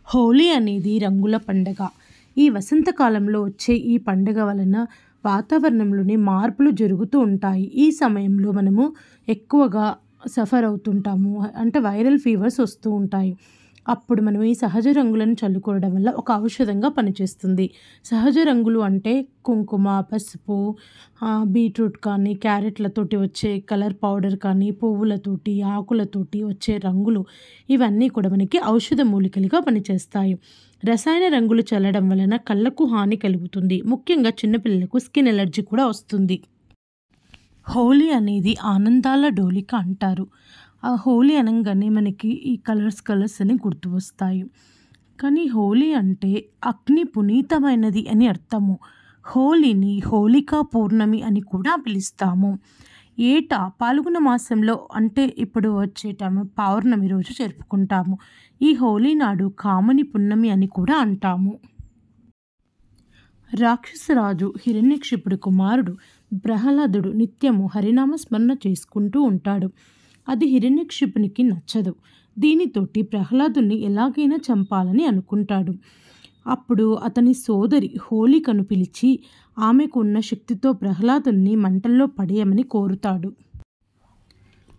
హోలీ అనేది రంగుల పండగ. ఈ వసంతకాలంలో వచ్చే ఈ పండుగ వలన వాతావరణంలోని మార్పులు జరుగుతూ ఉంటాయి. ఈ సమయంలో మనము ఎక్కువగా సఫర్ అవుతుంటాము. అంటే వైరల్ ఫీవర్స్ వస్తూ ఉంటాయి. అప్పుడు మనం ఈ సహజ రంగులను చల్లుకోవడం వల్ల ఒక ఔషధంగా పనిచేస్తుంది. సహజ రంగులు అంటే కుంకుమ, పసుపు, బీట్రూట్ కానీ, క్యారెట్లతోటి వచ్చే కలర్ పౌడర్ కానీ, పువ్వులతోటి, ఆకులతోటి వచ్చే రంగులు ఇవన్నీ కూడా మనకి ఔషధ మూలికలుగా పనిచేస్తాయి. రసాయన రంగులు చల్లడం వలన కళ్ళకు హాని కలుగుతుంది. ముఖ్యంగా చిన్నపిల్లలకు స్కిన్ ఎలర్జీ కూడా వస్తుంది. హోలీ అనేది ఆనందాల డోలిక అంటారు. ఆ హోలీ అనంగానే మనకి ఈ కలర్స్ అని గుర్తు వస్తాయి. కానీ హోలీ అంటే అగ్ని పునీతమైనది అని అర్థము. హోలీని హోలికా పౌర్ణమి అని కూడా పిలుస్తాము. ఏటా పాల్గొన మాసంలో అంటే ఇప్పుడు వచ్చేటము పౌర్ణమి రోజు జరుపుకుంటాము. ఈ హోలీ నాడు కామని పున్నమి అని కూడా అంటాము. రాక్షసరాజు హిరణ్యక్షిపుడు కుమారుడు ప్రహ్లాదుడు నిత్యము హరినామ స్మరణ చేసుకుంటూ ఉంటాడు. అది హిరణ్యక్షిపునికి నచ్చదు. దీనితోటి ప్రహ్లాదుని ఎలాగైనా చంపాలని అనుకుంటాడు. అప్పుడు అతని సోదరి హోలికను పిలిచి ఆమెకు ఉన్న శక్తితో ప్రహ్లాదుని మంటల్లో పడేయమని కోరుతాడు.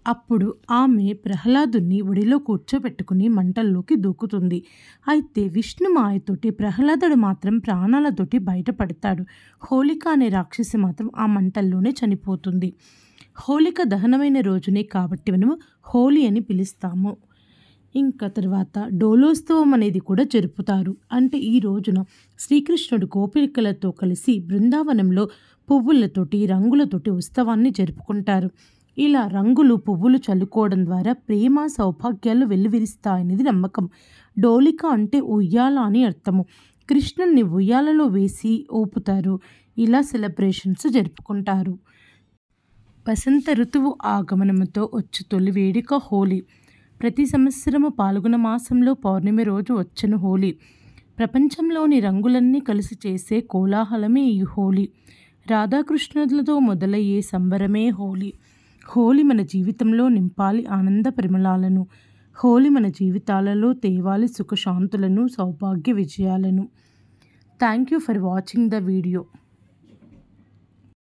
అప్పుడు ఆమె ప్రహ్లాదుని ఒడిలో కూర్చోబెట్టుకుని మంటల్లోకి దూకుతుంది. అయితే విష్ణు మాయతోటి ప్రహ్లాదుడు మాత్రం ప్రాణాలతోటి బయటపడతాడు. హోలిక అనే రాక్షసి మాత్రం ఆ మంటల్లోనే చనిపోతుంది. హోలిక దహనమైన రోజునే కాబట్టి మనము హోలీ అని పిలుస్తాము. ఇంకా తర్వాత డోలోత్సవం అనేది కూడా జరుపుతారు. అంటే ఈ రోజున శ్రీకృష్ణుడు గోపికలతో కలిసి బృందావనంలో పువ్వులతోటి, రంగులతోటి ఉత్సవాన్ని జరుపుకుంటారు. ఇలా రంగులు, పువ్వులు చల్లుకోవడం ద్వారా ప్రేమ, సౌభాగ్యాలు వెల్లివిరుస్తాయనేది నమ్మకం. డోలిక అంటే ఉయ్యాల అని అర్థము. కృష్ణుణ్ణి ఉయ్యాలలో వేసి ఊపుతారు. ఇలా సెలబ్రేషన్స్ జరుపుకుంటారు. వసంత ఋతువు ఆగమనంతో వచ్చు తొలి వేడుక హోలీ. ప్రతి సంవత్సరము పాల్గొన మాసంలో పౌర్ణమి రోజు వచ్చెను హోలీ. ప్రపంచంలోని రంగులన్నీ కలిసి చేసే కోలాహలమే ఈ హోలీ. రాధాకృష్ణులతో మొదలయ్యే సంబరమే హోలీ. హోలీ మన జీవితంలో నింపాలి ఆనంద పరిమళాలను. హోలీ మన జీవితాలలో తేవాలి సుఖశాంతులను, సౌభాగ్య విజయాలను. Thank you for watching the video.